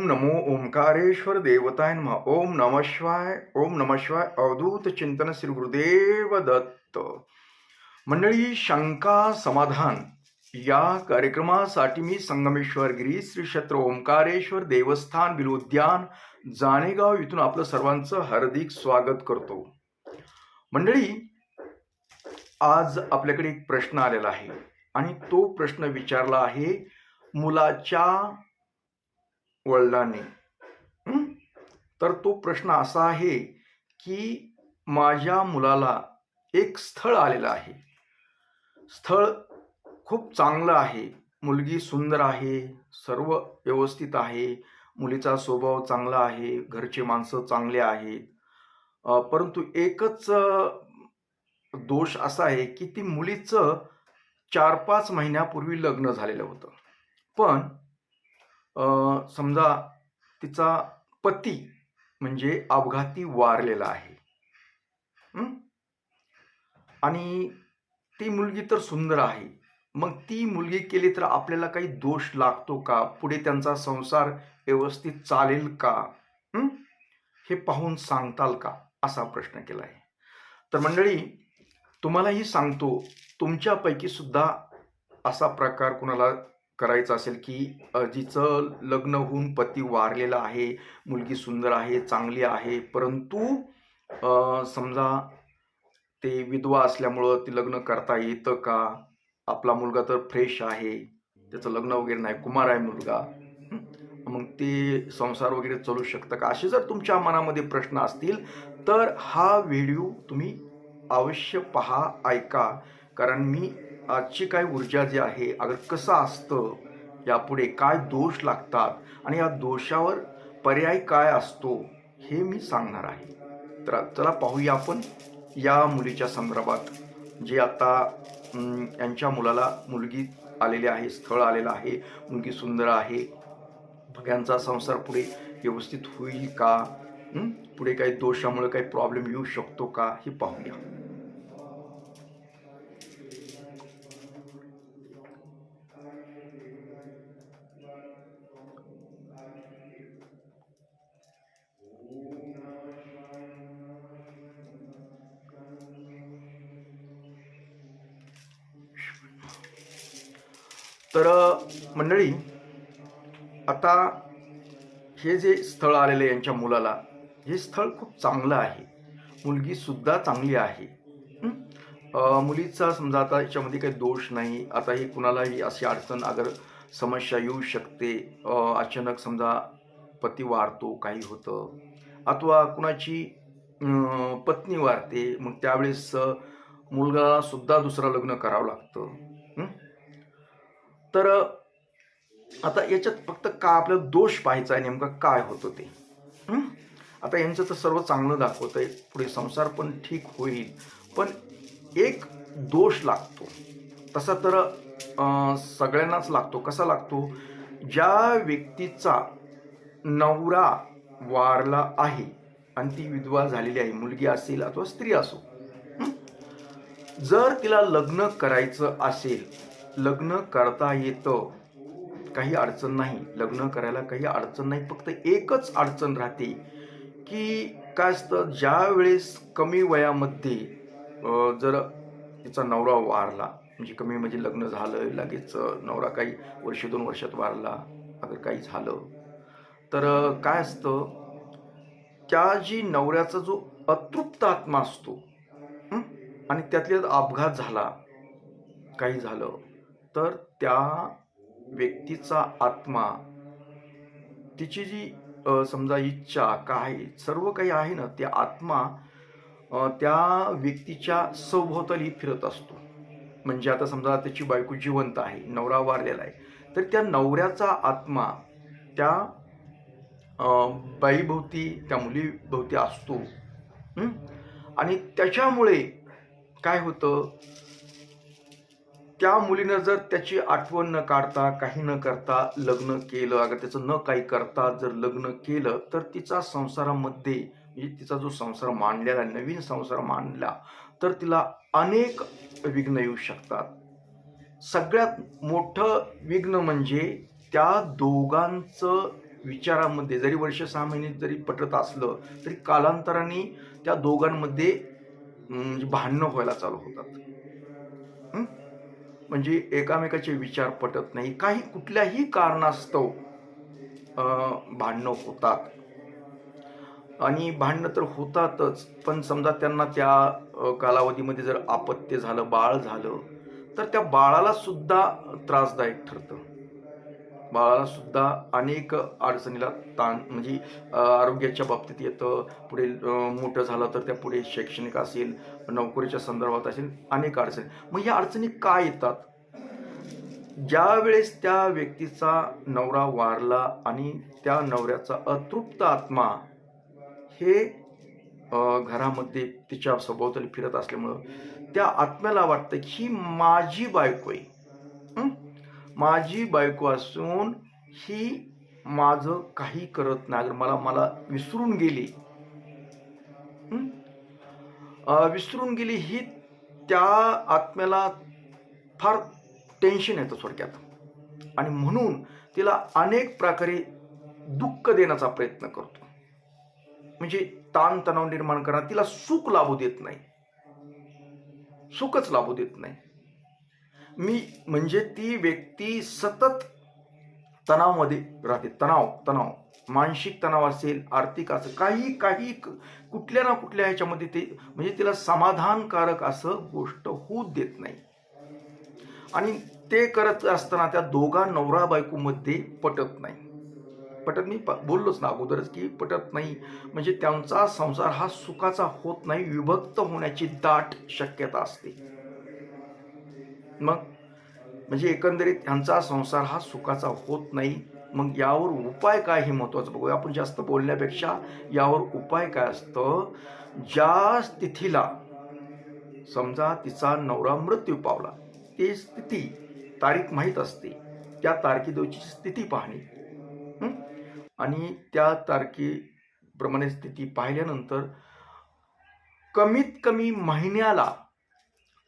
नमो ओंकारेश्वर देवताय नमः. ओम नमः शिवाय. ओम नमः शिवाय. अवधूत चिंतन श्री गुरुदेव दत्त. मंडळी, शंका समाधान या कार्यक्रमासाठी मी संगमेश्वर गिरी श्री क्षेत्र ओंकारेश्वर देवस्थान बिलोद्यान जाणेगाव इथून आपलं सर्वांचं हार्दिक स्वागत करतो. मंडळी, आज आपल्याकडे एक प्रश्न आलेला आहे आणि तो प्रश्न विचारला आहे मुलाच्या वडिलांनी. तर तो प्रश्न असा आहे की माझ्या मुलाला एक स्थळ आलेलं आहे. स्थळ खूप चांगलं आहे, मुलगी सुंदर आहे, सर्व व्यवस्थित आहे, मुलीचा स्वभाव चांगला आहे, घरचे माणसं चांगले आहेत. परंतु एकच दोष असा आहे की ती मुलीचं 4-5 महिन्यापूर्वी लग्न झालेलं होतं. पण समजा तिचा पती म्हणजे अपघाती वारलेला आहे. आणि ती मुलगी तर सुंदर आहे. मग ती मुलगी केली तर आपल्याला काही दोष लागतो का? पुढे त्यांचा संसार व्यवस्थित चालेल का? हे पाहून सांगताल का? असा प्रश्न केला आहे. तर मंडळी, तुम्हालाही सांगतो, तुमच्यापैकी सुद्धा असा प्रकार कुणाला करायचं असेल की जिचं लग्न होऊन पती वारलेला आहे, मुलगी सुंदर आहे, चांगली आहे, परंतु समजा ते विधवा असल्यामुळं ते लग्न करता येतं का? आपला मुलगा तर फ्रेश आहे, त्याचं लग्न वगैरे नाही, कुमार आहे मुलगा, मग ते संसार वगैरे चालू शकतं का? असे जर तुमच्या मनामध्ये प्रश्न असतील तर हा व्हिडिओ तुम्ही अवश्य पहा, ऐका. कारण मी आजची काय ऊर्जा जी आहे, अगर कसं असतं, यापुढे काय दोष लागतात आणि या दोषावर पर्याय काय असतो हे मी सांगणार आहे. तर चला पाहूया आपण या मुलीच्या संदर्भात. जे आता यांच्या मुलाला मुलगी आलेली आहे, स्थळ आलेलं आहे, मुलगी सुंदर आहे, यांचा संसार पुढे व्यवस्थित होईल का? पुढे काही दोषामुळे काही प्रॉब्लेम येऊ शकतो का? हे पाहूया. तर मंडळी, आता हे जे स्थळ आलेलं यांच्या मुलाला, हे स्थळ खूप चांगलं आहे, मुलगी सुद्धा चांगली आहे. मुलीचा समजा आता याच्यामध्ये काही दोष नाही. आता ही कुणालाही अशी अडचण अगर समस्या येऊ शकते, अचानक समजा पती वारतो, काही होतं, अथवा कुणाची पत्नी वारते, मग त्यावेळेस मुलगा सुद्धा दुसरं लग्न करावं लागतं. तर आता याच्यात फक्त का आपल्याला दोष पाहायचा आहे, नेमका काय होतं ते. आता यांचं तर सर्व चांगलं दाखवत आहे, पुढे संसार पण ठीक होईल, पण एक दोष लागतो. तसा तर सगळ्यांनाच लागतो. कसा लागतो? ज्या व्यक्तीचा नवरा वारला आहे आणि ती विधवा झालेली आहे, मुलगी असेल अथवा स्त्री असो, जर तिला लग्न करायचं असेल, लग्न करता येतं, काही अडचण नाही, लग्न करायला काही अडचण नाही. फक्त एकच अडचण राहते की काय असतं, ज्या वेळेस कमी वयामध्ये जर तिचा नवरा वारला, म्हणजे कमी म्हणजे लग्न झालं लगेच नवरा काही 1-2 वर्षात वारला, अगर काही झालं तर काय असतं, त्या जी नवऱ्याचा जो अतृप्त आत्मा असतो आणि त्यातल्यात अपघात झाला, काही झालं, तर त्या व्यक्तीचा आत्मा, तिची जी समजा इच्छा काय सर्व काही आहे ना, ते आत्मा त्या व्यक्तीच्या सभोवताली फिरत असतो. म्हणजे आता समजा त्याची बायको जिवंत आहे, नवरा वारलेला आहे, तर त्या नवऱ्याचा आत्मा त्या बाईभोवती, त्या मुलीभोवती असतो. आणि त्याच्यामुळे काय होतं, त्या मुलीनं जर त्याची आठवण न काढता, काही न करता लग्न केलं, अगर त्याचं न काही करता जर लग्न केलं, तर तिचा संसारामध्ये, म्हणजे तिचा जो संसार मांडलेला, नवीन संसार मांडला, तर तिला अनेक विघ्न येऊ शकतात. सगळ्यात मोठं विघ्न म्हणजे त्या दोघांचं विचारामध्ये जरी वर्ष 6 महिने जरी पटत असलं तरी कालांतराने त्या दोघांमध्ये म्हणजे भांडणं व्हायला चालू होतात. हं? म्हणजे एकामेकाचे विचार पटत नाही. काही कुठल्याही कारणास्तव भांडणं होतात आणि भांडणं तर होतातच. पण समजा त्यांना त्या कालावधीमध्ये जर अपत्य झालं, बाळ झालं, तर त्या बाळाला सुद्धा त्रासदायक ठरतं. बाळाला सुद्धा अनेक अडचणीला ताण म्हणजे आरोग्याच्या बाबतीत येतं. पुढे मोठं झालं तर त्या पुढे शैक्षणिक असेल, नोकरीच्या संदर्भात असेल, अनेक अडचणी. मग ह्या अडचणी का येतात? ज्यावेळेस त्या व्यक्तीचा नवरा वारला आणि त्या नवऱ्याचा अतृप्त आत्मा हे घरामध्ये तिच्या सभोवताली फिरत असल्यामुळं त्या आत्म्याला वाटतं की ही माझी बायको आहे. हं? माझी बायको असून ही माझं काही करत नाही. अगर मला मला विसरून गेली, हं? विसरून गेली ही त्या आत्म्याला फार टेन्शन येतं थोडक्यात आणि म्हणून तिला अनेक प्रकारे दुःख देण्याचा प्रयत्न करतो. म्हणजे ताणतणाव निर्माण करणार, तिला सुख लाभू देत नाही. सुखच लाभू देत नाही. मी म्हणजे ती व्यक्ती सतत तणावामध्ये राहते. तणाव, मानसिक तणाव असेल, आर्थिक असेल, काही कुठल्या ना कुठल्या ह्याच्यामध्ये ते म्हणजे तिला समाधानकारक असं गोष्ट होऊ देत नाही. आणि ते करत असताना त्या दोघा नवरा बायकोमध्ये पटत नाही. पटत नाही, बोललोच ना अगोदरच की पटत नाही. म्हणजे त्यांचा संसार हा सुखाचा होत नाही, विभक्त होण्याची दाट शक्यता असते. मग म्हणजे एकंदरीत ह्यांचा संसार हा सुखाचा होत नाही. मग यावर उपाय काय हे महत्वाचं बघूया. आपण जास्त बोलण्यापेक्षा यावर उपाय काय असतं? ज्या तिथीला समजा तिचा नवरा मृत्यू पावला, ती स्थिती तारीख माहीत असते. त्या तारखेदिवशी स्थिती पाहणे. आणि त्या तारखेप्रमाणे स्थिती पाहिल्यानंतर कमीत कमी महिन्याला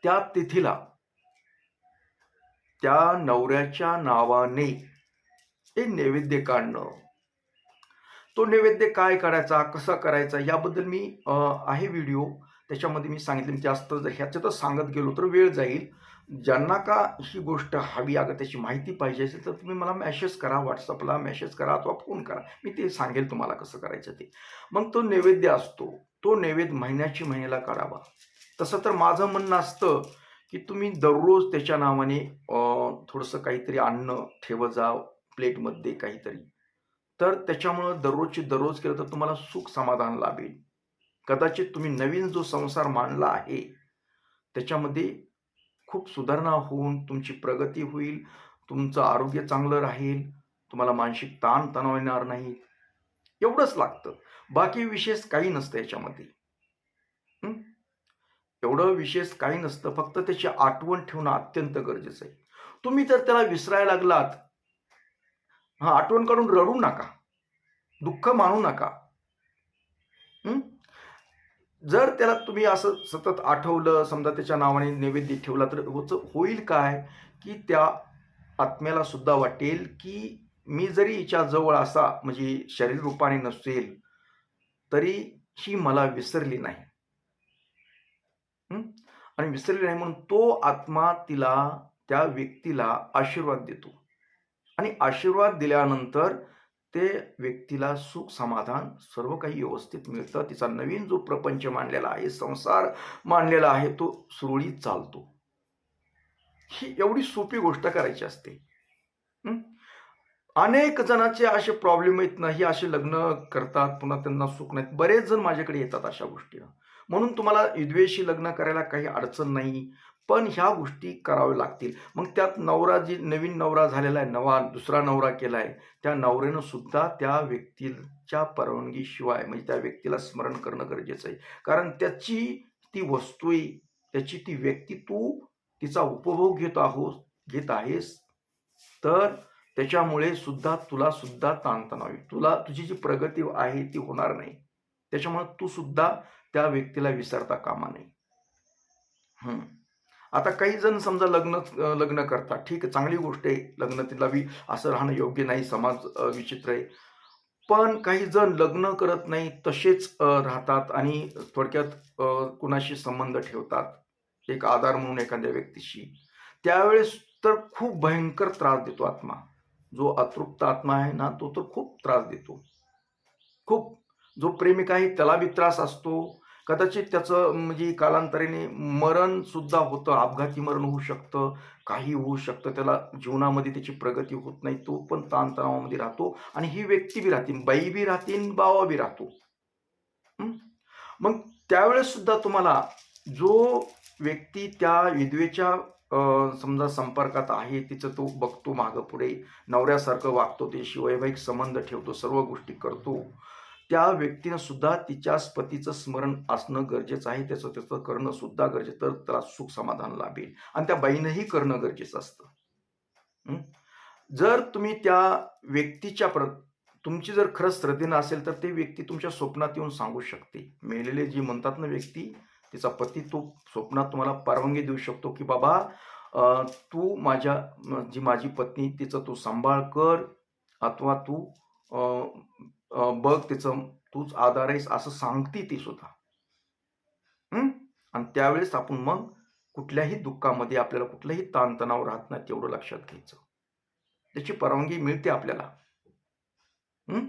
त्या तिथीला त्या नवऱ्याच्या नावाने एक नैवेद्य काढणं. तो नैवेद्य काय करायचा, कसा करायचा याबद्दल मी आहे व्हिडिओ, त्याच्यामध्ये मी सांगितले. जास्त जर ह्याच्यातच सांगत गेलो तर वेळ जाईल. ज्यांना का ही गोष्ट हवी, अगर त्याची माहिती पाहिजे असेल तर तुम्ही मला मेसेज करा, व्हॉट्सअपला मेसेज करा अथवा फोन करा. मी ते सांगेल तुम्हाला कसं करायचं ते. मग तो नैवेद्य असतो, तो नैवेद्य महिन्याला काढावा. तसं तर माझं म्हणणं असतं की तुम्ही दररोज त्याच्या नावाने थोडंसं काहीतरी अन्न ठेवत जा प्लेटमध्ये काहीतरी. तर त्याच्यामुळं दररोजची दररोज केलं तर तुम्हाला सुख समाधान लाभेल. कदाचित तुम्ही नवीन जो संसार मांडला आहे त्याच्यामध्ये खूप सुधारणा होऊन तुमची प्रगती होईल, तुमचं आरोग्य चांगलं राहील, तुम्हाला मानसिक ताण तणाव येणार नाही. एवढंच लागतं. बाकी विशेष काही नसतं याच्यामध्ये. एवढं विशेष काही नसतं. फक्त त्याची आठवण ठेवणं अत्यंत गरजेचं आहे. तुम्ही जर त्याला विसरायला लागलात, आठवण काढून रडू नका, दुःख मानू नका. जर त्याला तुम्ही असं सतत आठवलं, समजा त्याच्या नावाने नैवेद्य ठेवला, तर होईल काय की त्या आत्म्याला सुद्धा वाटेल की मी जरी हिच्या जवळ असा म्हणजे शरीर रूपाने नसेल तरी ही मला विसरली नाही. आणि विसरली नाही म्हणून तो आत्मा तिला त्या व्यक्तीला आशीर्वाद देतो आणि आशीर्वाद दिल्यानंतर ते व्यक्तीला सुख समाधान सर्व काही व्यवस्थित मिळतं. तिचा नवीन जो प्रपंच मांडलेला आहे, संसार मांडलेला आहे, तो सुरळीत चालतो. ही एवढी सोपी गोष्ट करायची असते. अनेक जणांचे असे प्रॉब्लेम आहेत ना, ही असे लग्न करतात पुन्हा त्यांना सुख नाहीत. बरेच जण माझ्याकडे येतात अशा गोष्टीला. म्हणून तुम्हाला विधवेशी लग्न करायला काही अडचण नाही, पण ह्या गोष्टी कराव्या लागतील. मग त्यात नवरा जी नवीन नवरा झालेला आहे, दुसरा नवरा केलाय, त्या नवऱ्यानं सुद्धा त्या व्यक्तीच्या परवानगीशिवाय म्हणजे त्या व्यक्तीला स्मरण करणं गरजेचं आहे. कारण त्याची ती वस्तू आहे, त्याची ती व्यक्ती, तू तिचा उपभोग घेत आहेस, तर त्याच्यामुळे सुद्धा तुला सुद्धा ताणतणाव येईल. तुझी जी प्रगती आहे ती होणार नाही. त्याच्यामुळे तू सुद्धा त्या व्यक्तीला विसरता कामा नये. आता काही जण समजा लग्न करतात, ठीक आहे, चांगली गोष्ट आहे. लग्न तिला असं राहणं योग्य नाही, समाज विचित्र आहे. पण काही जण लग्न करत नाही, तसेच राहतात आणि थोडक्यात कुणाशी संबंध ठेवतात, एक आधार म्हणून एखाद्या व्यक्तीशी. त्यावेळेस तर खूप भयंकर त्रास देतो आत्मा. जो अतृप्त आत्मा आहे ना, तो तर खूप त्रास देतो. खूप. जो प्रेमिक आहे त्याला बी त्रास असतो. कदाचित त्याचं म्हणजे कालांतराने मरण सुद्धा होतं, अपघाती मरण होऊ शकतं, काही होऊ शकतं. त्याला जीवनामध्ये त्याची प्रगती होत नाही. तो पण ताणतणावामध्ये राहतो आणि ही व्यक्ती बी राहते, बाई बी राहते, बाबा बी राहतो. हं? मग त्यावेळेस सुद्धा तुम्हाला जो व्यक्ती त्या विधवेच्या समजा संपर्कात आहे, तिचं तो बघतो मागं-पुढे, नवऱ्यासारखं वागतो, तिच्याशी वैवाहिक संबंध ठेवतो, सर्व गोष्टी करतो. त्या व्यक्तीनं सुद्धा तिच्याच पतीचं स्मरण असणं गरजेचं आहे. त्याचं त्याचं करणं सुद्धा गरजेचं, तर त्याला सुख समाधान लाभेल आणि त्या बाईनंही करणं गरजेचं असतं. हं? जर तुम्ही त्या व्यक्तीच्या तुमची जर खरंच श्रद्धेनं असेल, तर ती व्यक्ती तुमच्या स्वप्नात येऊन सांगू शकते. मेलेले जी म्हणतात ना व्यक्ती, तिचा पती तो स्वप्नात तुम्हाला परवानगी देऊ शकतो, की "बाबा तू जी माझी पत्नी तिचं तू सांभाळ कर अथवा तू अ, बघ तिचं तूच आधार आहेस," असं सांगते ती सुद्धा. हं? आणि त्यावेळेस आपण मग कुठल्याही दुःखामध्ये आपल्याला कुठलाही ताणतणाव राहत नाही, तेवढं लक्षात घ्यायचं. त्याची परवानगी मिळते आपल्याला. हं?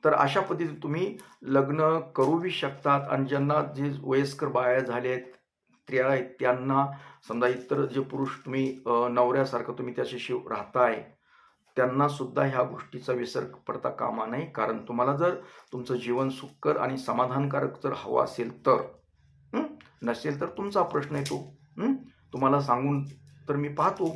तर अशा पद्धतीने तुम्ही लग्न करूही शकतात आणि ज्यांना जे वयस्कर बाया झाल्या आहेत, स्त्रिया आहेत, त्यांना समजा इतर जे पुरुष तुम्ही नवऱ्यासारखं तुम्ही त्याच्याशी राहताय, त्यांना सुद्धा ह्या गोष्टीचा विसर पडता कामा नये. कारण तुम्हाला जर तुमचं जीवन सुखकर आणि समाधानकारक जर हवं असेल तर, हं? नसेल तर तुमचा प्रश्न आहे तो. हं? तुम्हाला सांगून तर मी पाहतो.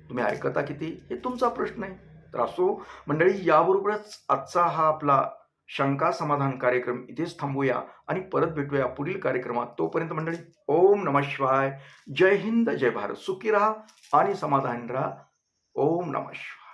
तुम्ही ऐकता किती हे तुमचा प्रश्न आहे. तर असो मंडळी, याबरोबरच आजचा हा आपला शंका समाधान कार्यक्रम इथेच थांबवूया आणि परत भेटूया पुढील कार्यक्रमात. तोपर्यंत मंडळी, ओम नमः शिवाय. जय हिंद, जय भारत. सुखी राहा आणि समाधानी राहा. ओम नमः शिवाय.